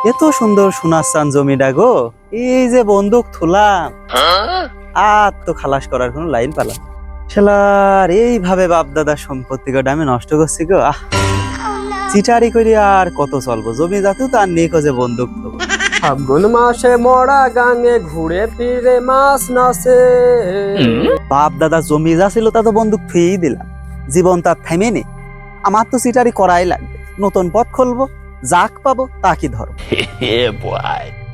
এত সুন্দর সোনার জমিটা গো, এই যে বন্দুক থুলাম আর তো খালাস করার কোনো লাইন পেলাম। শালার এইভাবে বাপ দাদার সম্পত্তি কটা আমি নষ্ট করছি গো। চিটারি করি আর কত চলবো, জমি জাতেও তো আর নেই যে বন্দুক থবো। ফাল্গুন মাসে মরা গাঙে ঘুরে ফিরে মাছ নাচে। বাপ দাদা জমি যা ছিল তা তো বন্দুক থুয়েই দিলাম, জীবন তার থেমে নেই। আমার তো চিটারি করাই লাগবে, নতুন পথ খুলবো, যাক পাবো তাকি ধরবো।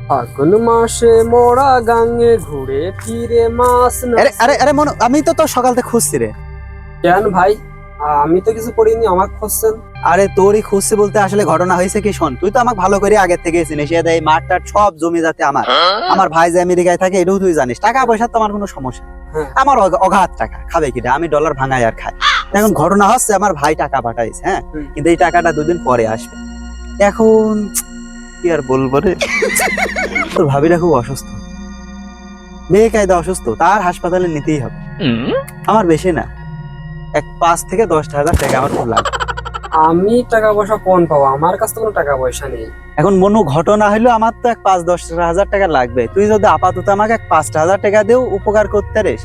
ফাল্গুন মাসে মরা গাঙে ঘুরে ফিরে মাছ আরে নাচে। আরে আরে মনো, আমি তো তোর সকাল থেকে খুঁজছি রে। কেন ভাই, আমি তো কিছু করিনি, আমার খুঁজছেন? আরে তোরই খুঁজছি বলতে আসলে ঘটনা হয়েছে কি শোন, তুই তো আমাকে ভালো করে আগের থেকে চিনিস। এই মাঠ টাট সব জমি যাতে আমার, আমার ভাই যে আমেরিকায় থাকে এটাও তুই জানিস। টাকা পয়সা তো আমার কোনো সমস্যা নেই। হ্যাঁ। আমার অগাধ টাকা, খাবে কিটা, আমি ডলার ভাঙাই আর খাই। এখন ঘটনা হচ্ছে আমার ভাই টাকা পাঠাইছে, হ্যাঁ, কিন্তু এই টাকাটা দুদিন পরে আসবে। এখন কি আর বলবো রে, তোর ভাবিরা খুব অসুস্থ, মেয়ে কায়দা অসুস্থ, তার হাসপাতালে নিতেই হবে। আমার বেশি না, 5 থেকে 10,000 টাকা আমার খুব লাগবে। আমি টাকা পয়সা কোন পাবো, আমার কাছে তো কোনো টাকা পয়সা নেই। এখন মনো ঘটনা হইলো আমার তো 5-10 হাজার টাকা লাগবে। তুই যদি আপাতত আমাকে 5,000 টাকা দিও উপকার করতে রেস,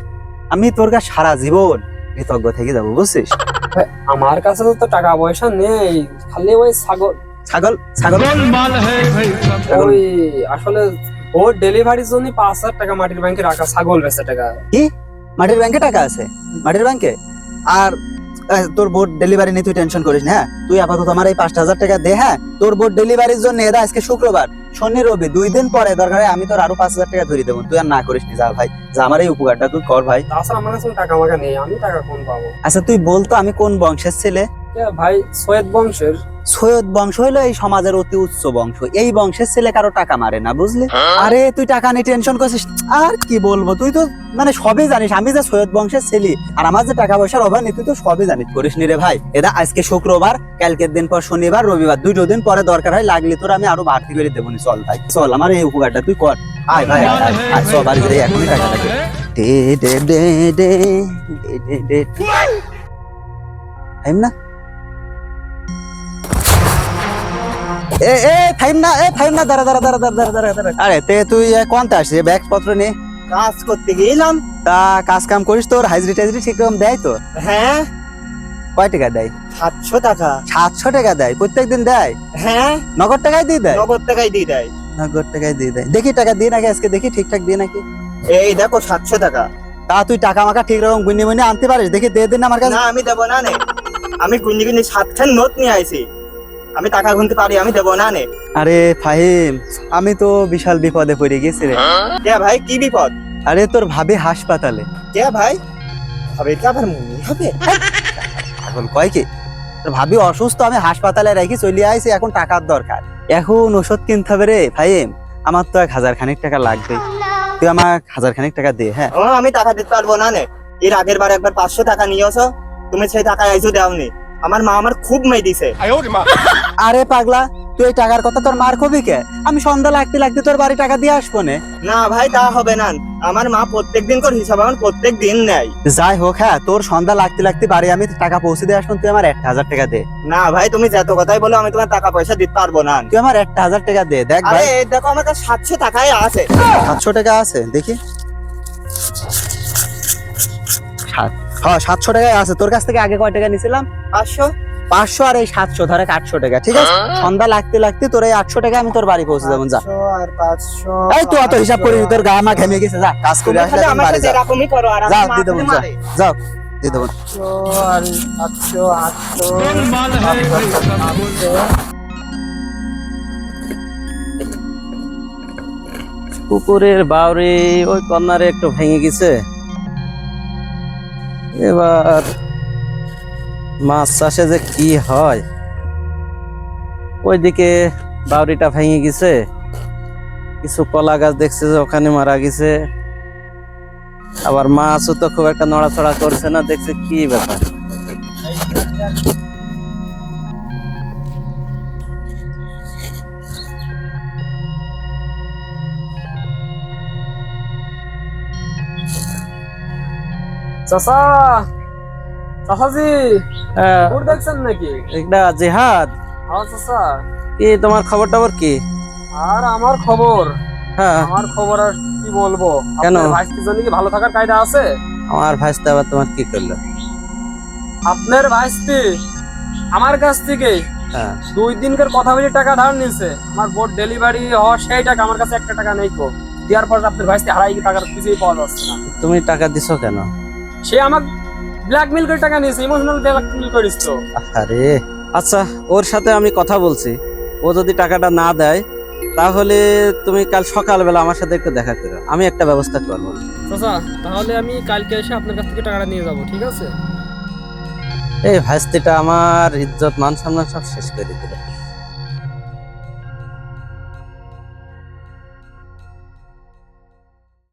আমি তোর কাছে সারা জীবন কৃতজ্ঞ থেকে যাবো, বুঝছিস? ভাই, আমার কাছে তো টাকা পয়সা নেই, খালি ওই ছাগল ছাগল ছাগল ওই আসলে ওর ডেলিভারির জন্য 5,000 টাকা মাটির ব্যাংকে রাখা, ছাগল বেচে টাকা। কি মাটির ব্যাংকে টাকা আছে? মাটির ব্যাংকে? আর তোর বোর্ড ডেলিভারি নিয়ে তুই টেনশন করিস না, হ্যাঁ? তুই আপাতত আমার এই 5,000 টাকা দে, হ্যাঁ? তোর বোর্ড ডেলিভারির জন্য এরা আজকে শুক্রবার, শনি রবি 2 দিন পরে দরকার হয় আমি তোর আরো 5,000 টাকা ধরে দেবো। তুই আর না করিস নি, যা ভাই যা, আমার এই উপকারটা তুই কর ভাই। তাছাড়া আমার কাছে কোনো টাকা মাকা নেই, আমি টাকা কোন পাবো? আচ্ছা তুই বলতো আমি কোন বংশের ছেলে? ভাই সৈয়দ বংশের। সৈয়দ বংশ হইলো এই সমাজের অতি উচ্চ বংশ, এই বংশের ছেলে কারো টাকা মারে না, বুঝলি? আরে তুই টাকা নিয়ে টেনশন করছিস, আর কি বলবো, তুই তো মানে সবই জানিস আমি যে সৈয়দ বংশের ছেলে, আর আমার যে টাকা পয়সার অভাব নেই তুই তো সবই জানিস। করিস নি রে ভাই, এটা আজকে শুক্রবার, কালকের দিন পর শনিবার রবিবার, 2 দিন পরে দরকার হয় লাগলে তোর আমি আরো বাড়তি করে দেবো নি। চল ভাই চল, আমার এই উপকারটা তুই কর। আয় ভাই আয়, চল বাড়ি যাই, এখনই টাকা লাগে। দে দে দে দে দে দে দে না আরে তে তুই কোনটা আসছিস? ব্যাগ পত্র নে, কাজ করতে গেলাম। তা কাজ কাম করিস, তোর হাজিরি টাজিরি ঠিক রকম দেয় তো? হ্যাঁ, কয় টাকা দেয়? 700 টাকা। 700 টাকা দেয় প্রত্যেকদিন দেয়? হ্যাঁ, নগদ টাকায় দিয়ে দেয়? নগদ টাকাই দিয়ে দেয়। নগদ টাকায় দিয়ে দেয়। দেখি টাকা দিয়ে নাকি আজকে, দেখি ঠিকঠাক দিয়ে নাকি। এই দেখো 700 টাকা। তা তুই টাকা মাকা ঠিক রকম গুনি মুনি আনতে পারিস? দেখি দিয়ে দিন আমার কাছে। না আমি দেবো না নে, আমি গুঞ্জি গুঞ্জি 7খান নোট নিয়ে আইছি, আমি টাকা গুনতে পারি, আমি দেবো না নে। আরে ফাহিম, আমি তো বিশাল বিপদে পড়ে গেছি রে। কে ভাই, কি বিপদ? আরে তোর ভাবি হাসপাতালে। কে ভাই, হবে কি আবার মনে হবে? এখন কয় কি, তোর ভাবি অসুস্থ, আমি হাসপাতালে রেখে চলে আইছি, এখন টাকার দরকার, এখন ওষুধ কিনতে হবে রে ফাহিম। আমার তো 1,000 খানিক টাকা লাগবে, তুই আমার 1,000 খানিক টাকা দে। হ্যাঁ ও আমি টাকা দিতে পারবো না নে, এর আগের বার একবার 500 টাকা নিয়েছো, তুমি সেই টাকা আইসো দেওনি। আমার মা আমার খুব মেয়ে দিছে। আরে পাগলা, তুই এই টাকার কথা তোর মার কবি কে? আমি সন্ধ্যা লাগতে লাগতে তোর বাড়ি টাকা দিয়ে আসবো নে। না ভাই তা হবে না, আমার মা প্রত্যেকদিন করে হিসাব আমার প্রত্যেক দিন নেয়। যাই হোক, হ্যাঁ তোর সন্ধ্যা লাগতে লাগতে বাড়ি আমি টাকা পৌঁছে দিয়ে আসবো, তুই আমার 1,000 টাকা দে। না ভাই, তুমি যত কথাই বলো আমি তোমার টাকা পয়সা দিতে পারবো না। তুই আমার 1,000 টাকা দে। দেখ আরে ভাই, এই দেখো আমার কাছে 700 টাকাই আছে। 700 টাকা আছে দেখি। হ্যাঁ 700 টাকাই আছে। তোর কাছ থেকে আগে কয় টাকা নিছিলাম? 500। 500 আর এই 700 ধরে 800 টাকা, ঠিক আছে? সন্ধ্যা লাগতে লাগতে তোর এই 800 টাকা আমি তোর বাড়ি পৌঁছে যাবো। যা 500 আর 500। এই তুই অত হিসাব করিস, তোর গা মা ঘেমে গেছে, যা কাজ করে আসলে আমার বাড়ি সাথে যা। এরকমই করো, আর যাও আমার দিয়ে দেবো, মাথাতে মারে। যাও দিয়ে দেবো। 500 আর 800 800। পুকুরের বাউরি ওই কর্নারে একটু ভেঙে গেছে, এবার মাছ চাষে যে কি হয়। ওইদিকে বাউরিটা ভেঙে গেছে, কিছু কলা গাছ দেখছে যে ওখানে মারা গেছে, আবার মাছও তো খুব একটা নড়াচড়া করছে না, দেখছে কি ব্যাপার। চাচা, চাচাজি, হ্যাঁ, ওর দেখছেন নাকি? এটা জেহাদ, হ্যাঁ চাচা। কি তোমার খবর টবর কি? আর আমার খবর হ্যাঁ, আর কি বলবো, কেন? আপনার ভাইস্তির জন্য কি ভালো থাকার কায়দা আছে? আমার ভাইস্তে আবার তোমার কি করলো? আপনার ভাইস্তি আমার কাছ থেকে হ্যাঁ, 2 দিনকার কথা বলে টাকা ধার নিয়েছে। আমার বোর্ড ডেলিভারি হওয়া সেই টাকা আমার কাছে 1 টাকা নেই কো। দেওয়ার পর আপনার ভাইস্তি হারাই গিয়ে টাকার কিছুই পাওয়া যাচ্ছে না। তুমি টাকা দিছো কেন? সে আমাকে ব্ল্যাকমেল করে টাকা নিয়েছে, ইমোশনাল ব্ল্যাকমেল করিস তো। আরে আচ্ছা, ওর সাথে আমি কথা বলছি। ও যদি টাকাটা না দেয় তাহলে তুমি কাল সকালবেলা আমার সাথে একটু দেখা করো, আমি একটা ব্যবস্থা করবো। চাচা, তাহলে আমি কালকে এসে আপনার কাছ থেকে টাকাটা নিয়ে যাব, ঠিক আছে? এই ভাইস্তিটা আমার ইজ্জত মান সম্মান সব শেষ করে দিল।